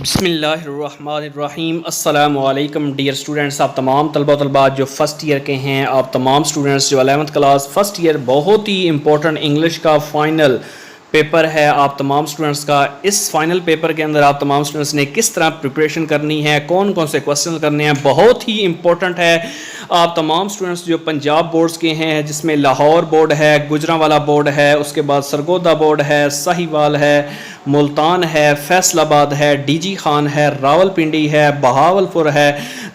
बिस्मिल्लाहिर्रहमानिर्रहीम अस्सलामु अलैकुम डियर स्टूडेंट्स। आप तमाम तलबा तलबात जो फ़र्स्ट ईयर के हैं, आप तमाम स्टूडेंट्स जो 11th क्लास फ़र्स्ट ईयर, बहुत ही इंपॉर्टेंट इंग्लिश का फ़ाइनल पेपर है आप तमाम स्टूडेंट्स का। इस फाइनल पेपर के अंदर आप तमाम स्टूडेंट्स ने किस तरह प्रिपरेशन करनी है, कौन कौन से क्वेश्चन करने हैं, बहुत ही इंपॉर्टेंट है। आप तमाम स्टूडेंट्स जो पंजाब बोर्ड्स के हैं, जिसमें लाहौर बोर्ड है, गुजरांवाला बोर्ड है, उसके बाद सरगोदा बोर्ड है, साहिवाल है, मुल्तान है, फैसलाबाद है, डीजी खान है, रावलपिंडी है, बहावलपुर है,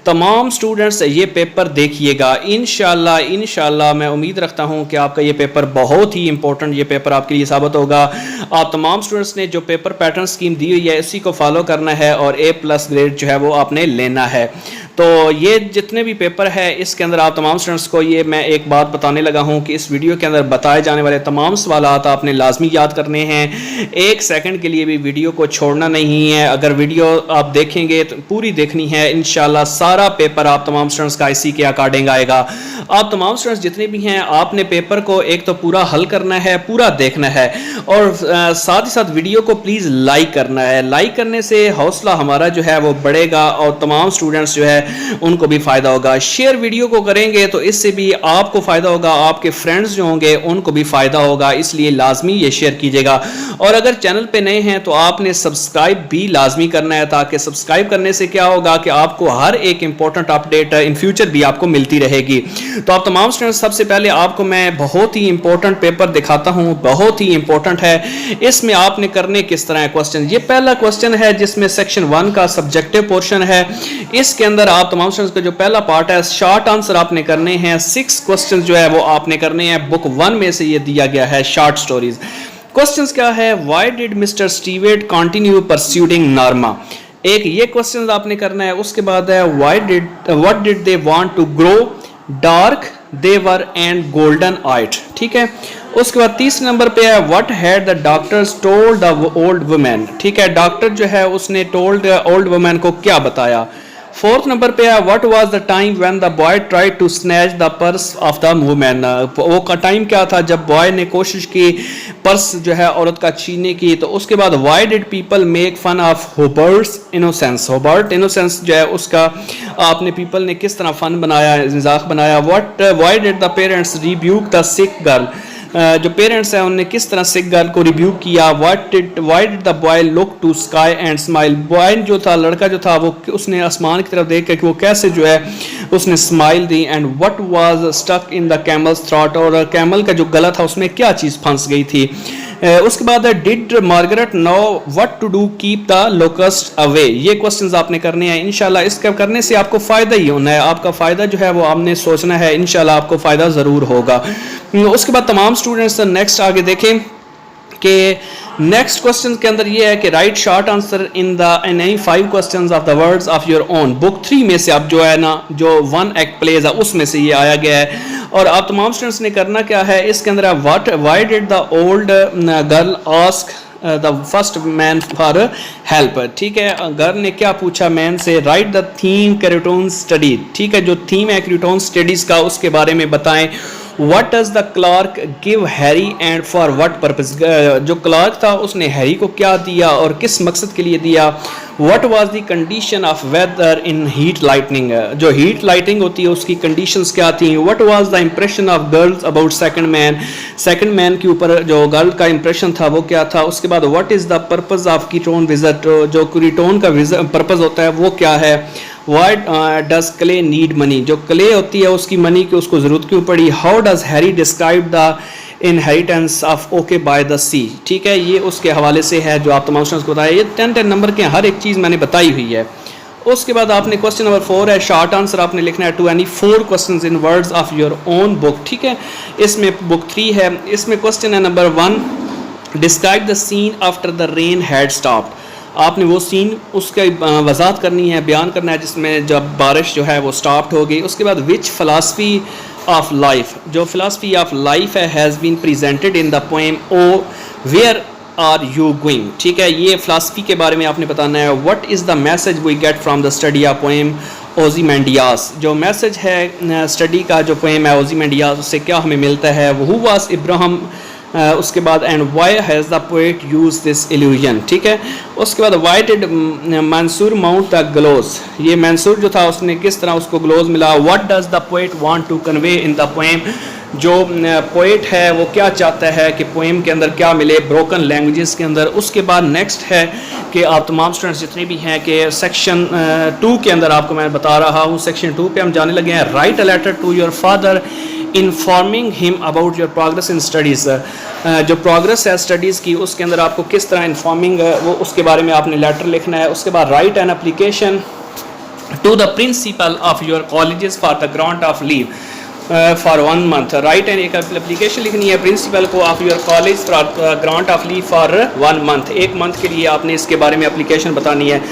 तमाम स्टूडेंट्स ये पेपर देखिएगा। इंशाल्लाह मैं उम्मीद रखता हूँ कि आपका ये पेपर बहुत ही इंपॉर्टेंट ये पेपर आपके लिए साबित होगा। आप तमाम स्टूडेंट्स ने जो पेपर पैटर्न स्कीम दी हुई है इसी को फॉलो करना है और A+ ग्रेड जो है वो आपने लेना है। तो ये जितने भी पेपर है इसके अंदर आप तमाम स्टूडेंट्स को ये मैं एक बात बताने लगा हूँ कि इस वीडियो के अंदर बताए जाने वाले तमाम सवालात आपने लाजमी याद करने हैं। एक सेकंड के लिए भी वीडियो को छोड़ना नहीं है। अगर वीडियो आप देखेंगे तो पूरी देखनी है। इंशाल्लाह सारा पेपर आप तमाम स्टूडेंट्स का इसी के अकॉर्डिंग आएगा। आप तमाम स्टूडेंट्स जितने भी हैं आपने पेपर को एक तो पूरा हल करना है, पूरा देखना है और साथ ही साथ वीडियो को प्लीज़ लाइक करना है। लाइक करने से हौसला हमारा जो है वो बढ़ेगा और तमाम स्टूडेंट्स जो है उनको भी फ़ायदा होगा। शेयर वीडियो को करेंगे तो इससे भी आपको फ़ायदा होगा, आपके फ्रेंड्स जो होंगे उनको भी फ़ायदा होगा, इसलिए लाजमी ये शेयर कीजिएगा। और अगर चैनल पे नए हैं तो आपने सब्सक्राइब भी लाजमी करना है, ताकि सब्सक्राइब करने से क्या होगा कि आपको हर एक इंपॉर्टेंट अपडेट इन फ्यूचर भी आपको मिलती रहेगी। तो आप तमाम स्टूडेंट्स, सबसे पहले आपको मैं बहुत ही इंपॉर्टेंट पेपर दिखाता हूँ, बहुत ही इंपॉर्टेंट है। इसमें आपने करने किस तरह है क्वेश्चन। ये पहला क्वेश्चन है जिसमें सेक्शन 1 का सब्जेक्टिव पोर्शन है। इसके अंदर आप तमाम स्टूडेंट्स का जो पहला पार्ट है शॉर्ट आंसर आपने करने हैं। 6 क्वेश्चन जो है वो आपने करने हैं। बुक 1 में से ये दिया गया है शॉर्ट स्टोरीज। क्वेश्चंस क्या है, why did mister Stewart continue pursuing Norma. एक ये क्वेश्चन आपने करना है। उसके बाद है what did they want to grow dark devour and golden eyed. ठीक है। उसके बाद तीसरे नंबर पे है what had the doctors told the old women. ठीक है, डॉक्टर जो है उसने टोल्ड ओल्ड वुमेन को क्या बताया। फोर्थ नंबर पे है what was the time when the boy tried to snatch the purse of the women. वो का टाइम क्या था जब बॉय ने कोशिश की पर्स जो है औरत का छीनने की। तो उसके बाद why did people make fun of Hobart's innocence. Hobart innocence जो है उसका आपने पीपल ने किस तरह फन बनाया, मजाक बनाया। Why did the parents rebuke the sick girl. जो पेरेंट्स हैं उन्होंने किस तरह सिक गर्ल को रिव्यू किया। Why did the boy look to sky and smile. Boy जो था, लड़का जो था, वो उसने आसमान की तरफ देख कर कि वो कैसे जो है उसने स्माइल दी। And what was stuck in the camel's throat. और कैमल का जो गला था उसमें क्या चीज़ फंस गई थी। उसके बाद did Margaret know what to do keep the locust away. ये क्वेश्चंस आपने करने हैं। इंशाल्लाह इसका करने से आपको फ़ायदा ही होना है। आपका फ़ायदा जो है वो आपने सोचना है, इंशाल्लाह आपको फ़ायदा ज़रूर होगा। उसके बाद तमाम स्टूडेंट्स नेक्स्ट आगे देखें कि नेक्स्ट क्वेश्चन के अंदर ये है कि right short answer in any 5 questions of the words of your own. Book 3 में से आप जो है ना, जो 1 एक्ट प्लेज है उसमें से ये आया गया है। और आप तमाम स्टूडेंट्स ने करना क्या है, इसके अंदर why did the old girl ask the first man for help. ठीक है, गर्ल ने क्या पूछा मैन से। Write the theme Creighton study. ठीक है, जो थीम है क्रेटोन स्टडीज का उसके बारे में बताएं। What does the clerk give Harry and for what purpose। जो क्लार्क था उसने हैरी को क्या दिया और किस मकसद के लिए दिया। What was the condition of weather in heat lightning। जो heat lightning होती है उसकी conditions क्या थी। What was the impression of girls about second man। second man के ऊपर जो गर्ल का impression था वो क्या था। उसके बाद what is the purpose of ketone visit। जो कीटोन का purpose होता है वो क्या है। Why does clay need money। जो क्ले होती है उसकी मनी की उसको ज़रूरत क्यों पड़ी। How does Harry describe the inheritance of OK by the sea। ठीक है, ये उसके हवाले से है जो आप तमाम स्टूडेंट्स को बताया। ये 10 नंबर के हर एक चीज़ मैंने बताई हुई है। उसके बाद आपने क्वेश्चन नंबर 4 है शॉर्ट आंसर आपने लिखना है to any 4 questions in words of your own book. ठीक है, इसमें बुक 3 है। इसमें क्वेश्चन है number 1, describe the scene after the rain had stopped. आपने वो सीन उसके वजाहत करनी है, बयान करना है जिसमें जब बारिश जो है वो स्टॉप हो गई। उसके बाद विच फ़िलासफ़ी ऑफ लाइफ। जो फ़िलासफ़ी ऑफ लाइफ है has been presented in the poem O where are you going. ठीक है, ये फ़िलासफ़ी के बारे में आपने बताना है। What is the message we get from the study of poem Ozymandias. जो मैसेज है स्टडी का जो पोएम है ओज़ीमैंडियास उससे क्या हमें मिलता है। हु वाज इब्राहिम उसके बाद and why has the poet use this illusion, ठीक है। उसके बाद why did Mansoor mount the gloves, ये मंसूर जो था उसने किस तरह उसको ग्लोज मिला। What does the poet want to convey in the poem, जो पोएट है वो क्या चाहता है कि पोएम के अंदर क्या मिले ब्रोकन लैंग्वेजेस के अंदर। उसके बाद नेक्स्ट है कि आप तमाम स्टूडेंट्स जितने भी हैं कि सेक्शन 2 के अंदर आपको मैं बता रहा हूँ, सेक्शन 2 पे हम जाने लगे हैं। Write a letter to your father informing him about your progress in studies, जो प्रोग्रेस है स्टडीज़ की उसके अंदर आपको किस तरह इन्फॉर्मिंग वो उसके बारे में आपने लेटर लिखना है। उसके बाद write an application to the principal of your colleges for the grant of leave for 1 month. Write an एक एप्लीकेशन लिखनी है प्रिंसिपल को of your college for grant of leave for 1 month, 1 month के लिए आपने इसके बारे में एप्लीकेशन बतानी है।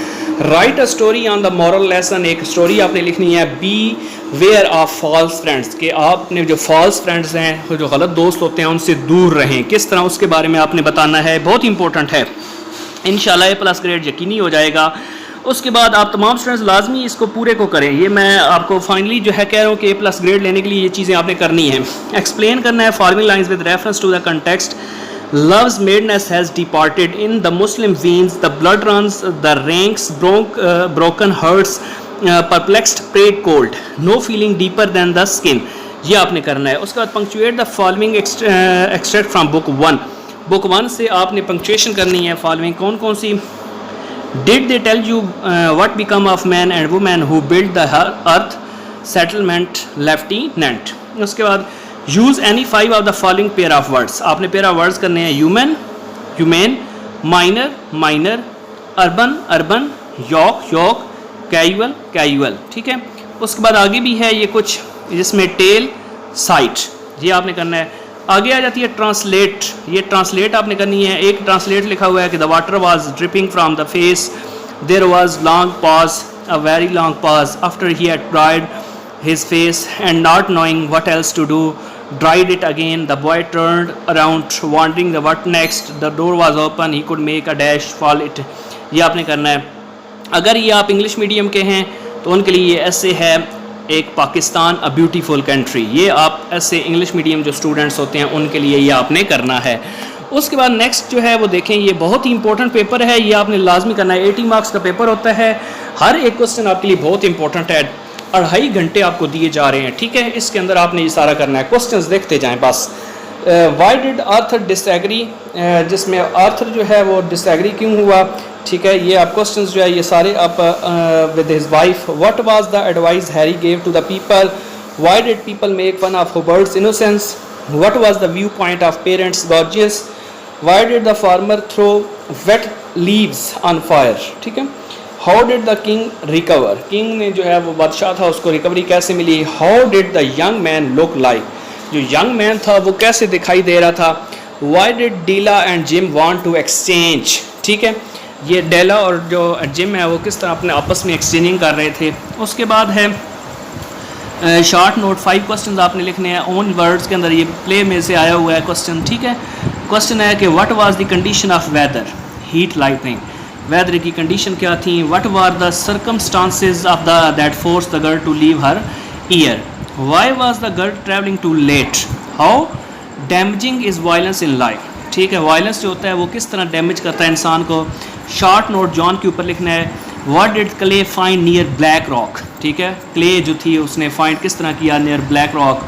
Write a story on the moral lesson, एक स्टोरी आपने लिखनी है। Beware of false friends, कि आपने जो फॉल्स फ्रेंड्स हैं जो गलत दोस्त होते हैं उनसे दूर रहें, किस तरह उसके बारे में आपने बताना है, बहुत इंपॉर्टेंट है। इंशाल्लाह A+ ग्रेड यकीनी हो जाएगा। उसके बाद आप तमाम स्टूडेंट्स लाजमी इसको पूरे को करें, ये मैं आपको फाइनली जो है कह रहा हूँ कि A+ ग्रेड लेने के लिए ये चीज़ें आपने करनी है। एक्सप्लेन करना है following lines with reference to the context. Love's madness has departed in the Muslim veins, the blood runs, the ranks broken hearts, perplexed prayed cold, no feeling deeper than the skin, ये आपने करना है। उसके बाद punctuate the following extract from book 1, book 1 से आपने punctuation करनी है। following कौन कौन सी। Did they tell you what become of man and woman who built the earth, settlement, lieutenant। उसके बाद use any 5 of the following pair of words, आपने pair of words करने हैं। Human, humane, minor, miner, urban, urban, yoke, yolk, casual, casual, ठीक है। उसके बाद आगे भी है ये कुछ जिसमें टेल, साइट, ये आपने करना है। आगे आ जाती है ट्रांसलेट, ये ट्रांसलेट आपने करनी है। एक ट्रांसलेट लिखा हुआ है कि the water was dripping from the face, there was long pause, a very long pause, after he had dried his face and not knowing what else to do, dried it again, the boy turned around wondering the what next, the door was open, he could make a dash fall it, ये आपने करना है। अगर ये आप English medium के हैं तो उनके लिए ये ऐसे है एक पाकिस्तान अ ब्यूटीफुल कंट्री, ये आप ऐसे इंग्लिश मीडियम जो स्टूडेंट्स होते हैं उनके लिए ये आपने करना है। उसके बाद नेक्स्ट जो है वो देखें, ये बहुत ही इंपॉर्टेंट पेपर है, ये आपने लाजमी करना है। 80 मार्क्स का पेपर होता है, हर एक क्वेश्चन आपके लिए बहुत इंपॉर्टेंट है, 2.5 घंटे आपको दिए जा रहे हैं, ठीक है। इसके अंदर आपने ये सारा करना है, क्वेश्चंस देखते जाएं बस। वाई डिड आर्थर डिसएग्री, जिसमें आर्थर जो है वो डिसएग्री क्यों हुआ, ठीक है। ये आप क्वेश्चंस जो है ये सारे आप with his wife. What was the advice Harry gave to the people, why did people make fun of Hubert's innocence, what was the view point of parents gorgeous, why did the farmer throw wet leaves on fire, ठीक है। How did the king recover, king ने जो है वो बादशाह था उसको recovery कैसे मिली। How did the young man look like, जो यंग मैन था वो कैसे दिखाई दे रहा था। Why did Della and Jim want to exchange, ठीक है। ये डेला और जो जिम है वो किस तरह अपने आपस में एक्सचेंजिंग कर रहे थे। उसके बाद है शॉर्ट नोट, 5 क्वेश्चन आपने लिखने हैं ओन वर्ड्स के अंदर, ये प्ले में से आया हुआ है क्वेश्चन, ठीक है। क्वेश्चन है कि what was the condition of weather, heat, lightning, weather की कंडीशन क्या थी। What were the circumstances of the that force the girl to leave her year, why was the girl travelling too late, how damaging is violence in life, ठीक है। Violence जो होता है वो किस तरह डैमेज करता है इंसान को। शॉर्ट नोट जॉन के ऊपर लिखना है। What did clay find near black rock, ठीक है। क्ले जो थी उसने फाइंड किस तरह किया near black rock.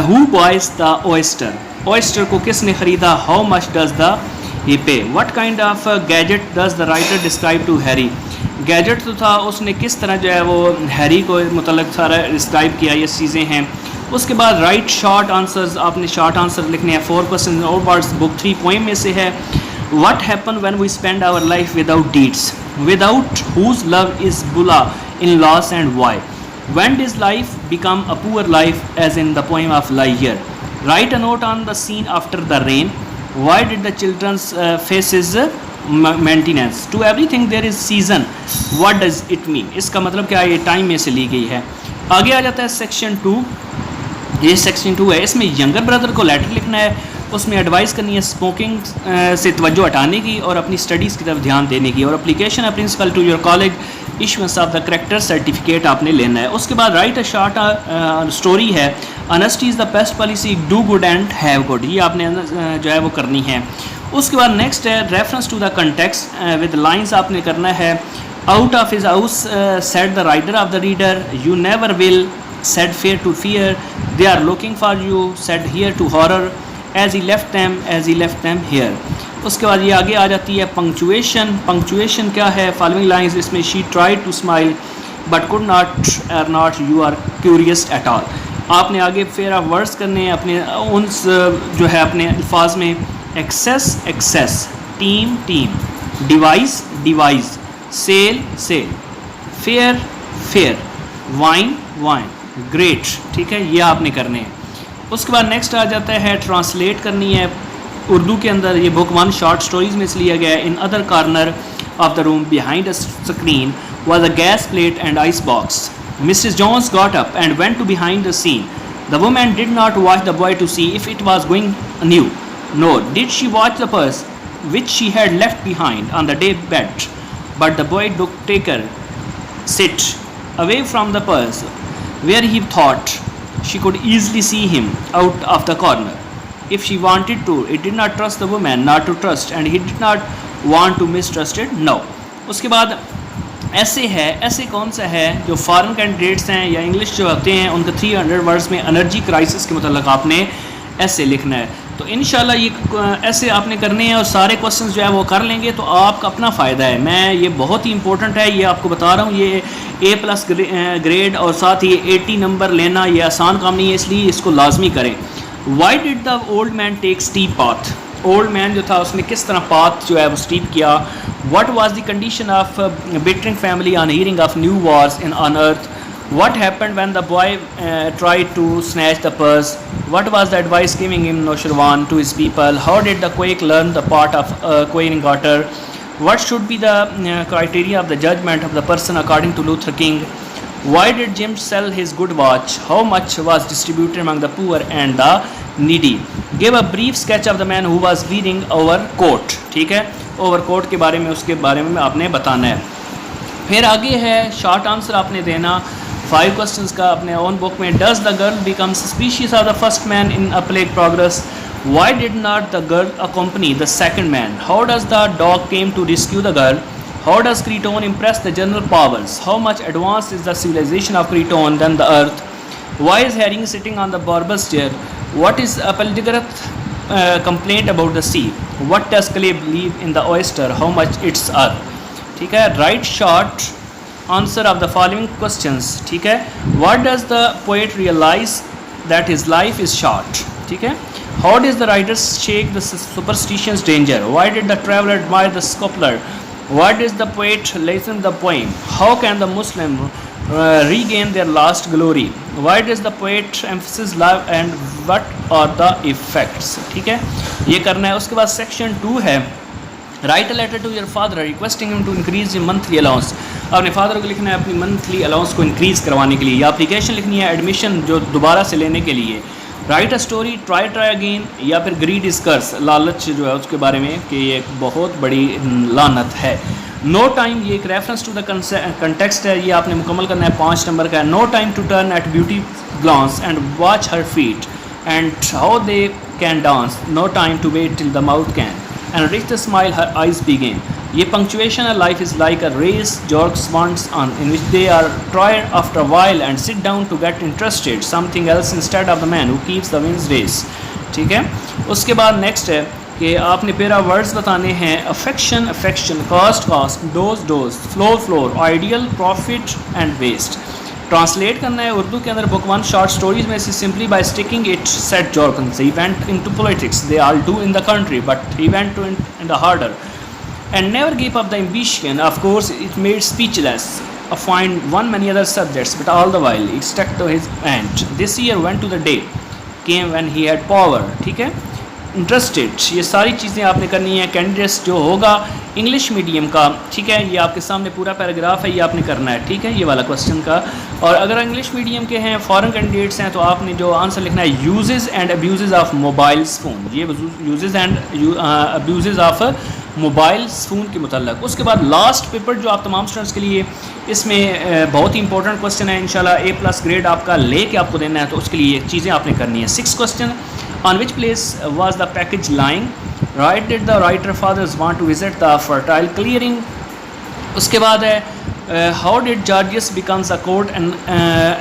Who buys the oyster, oyster को किसने ख़रीदा। How much does the he pay. What kind of gadget does the writer describe to Harry, gadget तो था उसने किस तरह जो है वो हैरी को मतलब सारा डिस्क्राइब किया, ये चीज़ें हैं। उसके बाद राइट शॉर्ट आंसर्स, आपने शॉर्ट आंसर लिखने हैं। 4 क्वेश्चन और वर्ड्स बुक 3 पोएम में से है। What happen when we spend our life without deeds, without whose love is bull in loss and why, when this life become a poor life as in the poem of liar, write a note on the scene after the rain, why did the childrens faces maintenance, to everything there is season, what does it mean, इसका मतलब क्या है, ये time में से ली गई है। आगे आ जाता है सेक्शन 2, ये सेक्शन 2 है, इसमें यंगर ब्रदर को लेटर लिखना है, उसमें एडवाइस करनी है स्मोकिंग से तवज्जो हटाने की और अपनी स्टडीज़ की तरफ ध्यान देने की, और एप्लीकेशन है principal to your college, issuance of the character certificate आपने लेना है। उसके बाद राइट अ शॉर्ट स्टोरी है honesty is the best policy, do good and have good, ये आपने जो है वो करनी है। उसके बाद नेक्स्ट है reference to the context with lines आपने करना है। Out of his house said the rider of the reader, you never will said fair to fear, they are looking for you said here to horror, as he left them here. उसके बाद ये आगे आ जाती है punctuation. Punctuation क्या है? Following lines, इसमें she tried to smile but could not are not you are curious at all. आपने आगे फेयर ऑफ वर्ड्स करने हैं अपने उन जो है अपने अल्फाज में। Access, team, device, sale, fair, wine, great, ठीक है, ये आपने करने हैं। उसके बाद नेक्स्ट आ जाता है ट्रांसलेट करनी है उर्दू के अंदर। ये बुक 1 शॉर्ट स्टोरीज में से लिया गया है। In other corner of the room behind a screen was a gas plate and ice box. Mrs. Jones got up and went to behind the scene. The woman did not watch the boy to see if it was going new, nor did she watch the purse which she had left behind on the day bed. But the boy took her sit away from the purse, where he thought she could easily see him out of the corner. If she wanted to, it did not trust the woman not to trust, and he did not want to mistrust it. No. उसके बाद ऐसे है, ऐसे कौन सा है जो foreign candidates हैं या इंग्लिश जो होते हैं उनके 300 वर्ड्स में एनर्जी क्राइसिस के मतलब आपने ऐसे लिखना है। तो इंशाल्लाह ये ऐसे आपने करने हैं और सारे क्वेश्चंस जो है वो कर लेंगे तो आपका अपना फ़ायदा है। मैं ये बहुत ही इंपॉर्टेंट है, ये आपको बता रहा हूँ। ये A+ ग्रेड और साथ ही 80 नंबर लेना ये आसान काम नहीं है, इसलिए इसको लाजमी करें। Why did the old man take steep path? Old man जो था उसने किस तरह पाथ जो है वो स्टीप किया। What was the condition of Bittering family on hearing of new wars on earth? What happened when the boy tried to snatch the purse? What was the advice giving him Noshirwan to his people? How did the quake learn the part of quaking water? What should be the criteria of the judgment of the person according to Luther King? Why did Jim sell his good watch? How much was distributed among the poor and the needy? Give a brief sketch of the man who was wearing overcoat. ठीक है, overcoat के बारे में, उसके बारे में आपने बताना है। फिर आगे है शॉर्ट आंसर आपने देना 5 क्वेश्चंस का अपने ओन बुक में। Does the girl become suspicious of the first man in a plague progress? Why did not the girl accompany the second man? How does the dog came to rescue the girl? How does Creighton impress the general powers? How much advanced is the civilization of Creton than the earth? Why is herring sitting on the Barbus chair? What is a Peldigrath complaint about the sea? What does clay believe in the oyster? How much it's earth? ठीक है, write short answer of the following questions. ठीक है, what does the poet realize that his life is short? ठीक है, how does the writer shake the superstitious danger? Why did the traveler admire the sculptor? Why does the poet listen the poem? How can the Muslim regain their lost glory? Why does the poet emphasize love and what are the effects? ठीक है, ये करना है। उसके बाद section 2 है write a letter to your father requesting him to increase your monthly allowance. अपने father को लिखना है अपनी मंथली अलाउंस को इंक्रीज़ करवाने के लिए, या एप्लीकेशन लिखनी है एडमिशन जो दोबारा से लेने के लिए। Right a story try again, या फिर ग्रीड इज कर्स, लालच जो है उसके बारे में कि ये एक बहुत बड़ी लानत है। नो टाइम, ये एक रेफरेंस टू द कंटेक्स्ट है, ये आपने मुकम्मल करना है 5 नंबर का। No time to turn at beauty glance and watch her feet and how they can dance, no time to wait till the mouth can and rich the smile her eyes begin. ये punctuation है, life is like a race Jorkens once on in which they are tried after while and sit down to get interested something else instead of the man who keeps the wins race. ठीक है, उसके बाद next है कि आपने पेरा words बताने हैं। Affection, cost, dose, floor, ideal, profit and waste. Translate करना है उर्दू के अंदर बुक 1 शॉर्ट स्टोरीज में से। Simply by sticking it set Jorkens, he went into politics, they all do in the country but he went to in the harder and never gave up the ambition. Of course it made speechless find one many other subjects, but all the while it stuck to his end. This year went to the day came when he had power. ठीक है, interested, ये सारी चीज़ें आपने करनी है। Candidates जो होगा इंग्लिश मीडियम का, ठीक है, ये आपके सामने पूरा पैराग्राफ है, ये आपने करना है। ठीक है, ये वाला क्वेश्चन का। और अगर इंग्लिश मीडियम के हैं, फॉरेन कैंडिडेट्स हैं, तो आपने जो आंसर लिखना है uses and abuses of mobile phone, ये uses and abuses of mobile phone के मुतल्लक। उसके बाद लास्ट पेपर जो आप तमाम स्टूडेंट्स के लिए इसमें बहुत ही इंपॉर्टेंट क्वेश्चन है, इंशाल्लाह A+ ग्रेड आपका लेके आपको देना है, तो उसके लिए चीज़ें आपने करनी है। 6 question, on which place was the package lying, right did the writer fathers want to visit the fertile clearing. उसके बाद है how did Georgius becomes a court and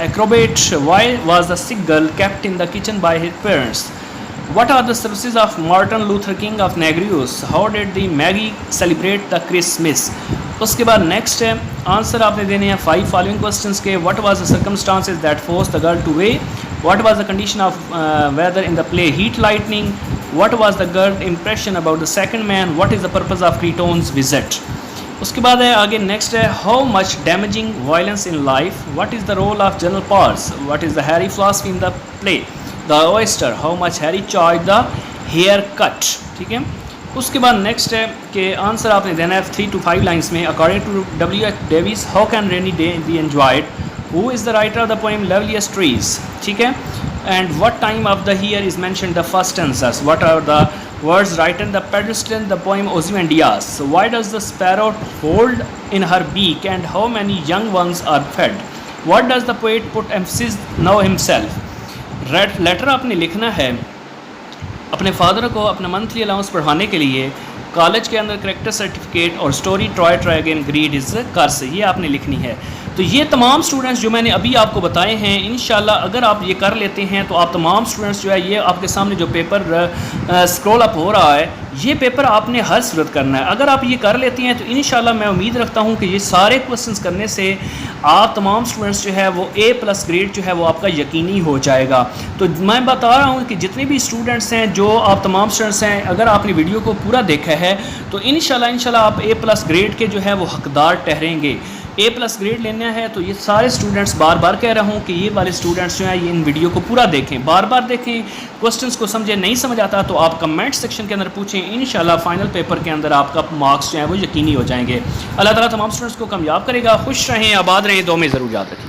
acrobat, why was the sick girl kept in the kitchen by his parents, what are the services of Martin Luther King of Negroes, how did the Maggie celebrate the Christmas। उसके बाद next है answer आपने देने हैं 5 following questions के। What was the circumstances that force the girl to way, what was the condition of weather in the play heat lightning, what was the girl impression about the second man, what is the purpose of Creighton's visit. उसके बाद है आगे next है how much damaging violence in life, what is the role of general parse, what is the Harry philosophy in the play the oyster, how much Harry charge the hair cut. ठीक है, उसके बाद next है कि answer आपने देना है 3 to 5 lines में। According to W.H. Davies how can rainy day be enjoyed, who is the writer of the poem loveliest trees. ठीक है, and what time of the year is mentioned the first tenses, what are the words written the pedestrian the poem Ozymandias, why does the sparrow hold in her beak and how many young ones are fed, what does the poet put emphasis now himself। Letter आपने लिखना है अपने father को अपना monthly allowance बढ़ाने के लिए, college के अंदर करेक्टर सर्टिफिकेट और story try again greed is curse, ये आपने लिखनी है। तो ये तमाम स्टूडेंट्स जो मैंने अभी आपको बताए हैं, इंशाल्लाह अगर आप ये कर लेते हैं तो आप तमाम स्टूडेंट्स जो है ये आपके सामने जो पेपर स्क्रॉल अप हो रहा है, ये पेपर आपने हर सूरत करना है। अगर आप ये कर लेते हैं तो इंशाल्लाह मैं उम्मीद रखता हूँ कि ये सारे क्वेश्चंस करने से आप तमाम स्टूडेंट्स जो है वो A+ ग्रेड जो है वो आपका यकीनी हो जाएगा। तो मैं बता रहा हूँ कि जितने भी स्टूडेंट्स हैं, जो आप तमाम स्टूडेंट्स हैं, अगर आपने वीडियो को पूरा देखा है तो इंशाल्लाह आप A+ ग्रेड के जो है वो हकदार ठहरेंगे। A+ ग्रेड लेना है तो ये सारे स्टूडेंट्स बार बार कह रहा हूँ कि ये वाले स्टूडेंट्स जो हैं ये इन वीडियो को पूरा देखें, बार बार देखें, क्वेश्चंस को समझें। नहीं समझ आता तो आप कमेंट सेक्शन के अंदर पूछें, इंशाल्लाह फाइनल पेपर के अंदर आपका मार्क्स जो है वो यकीनी हो जाएंगे। अल्लाह ताला तमाम स्टूडेंट्स को कामयाब करेगा। खुश रहें, आबाद रहें, दो में ज़रूर याद रखें।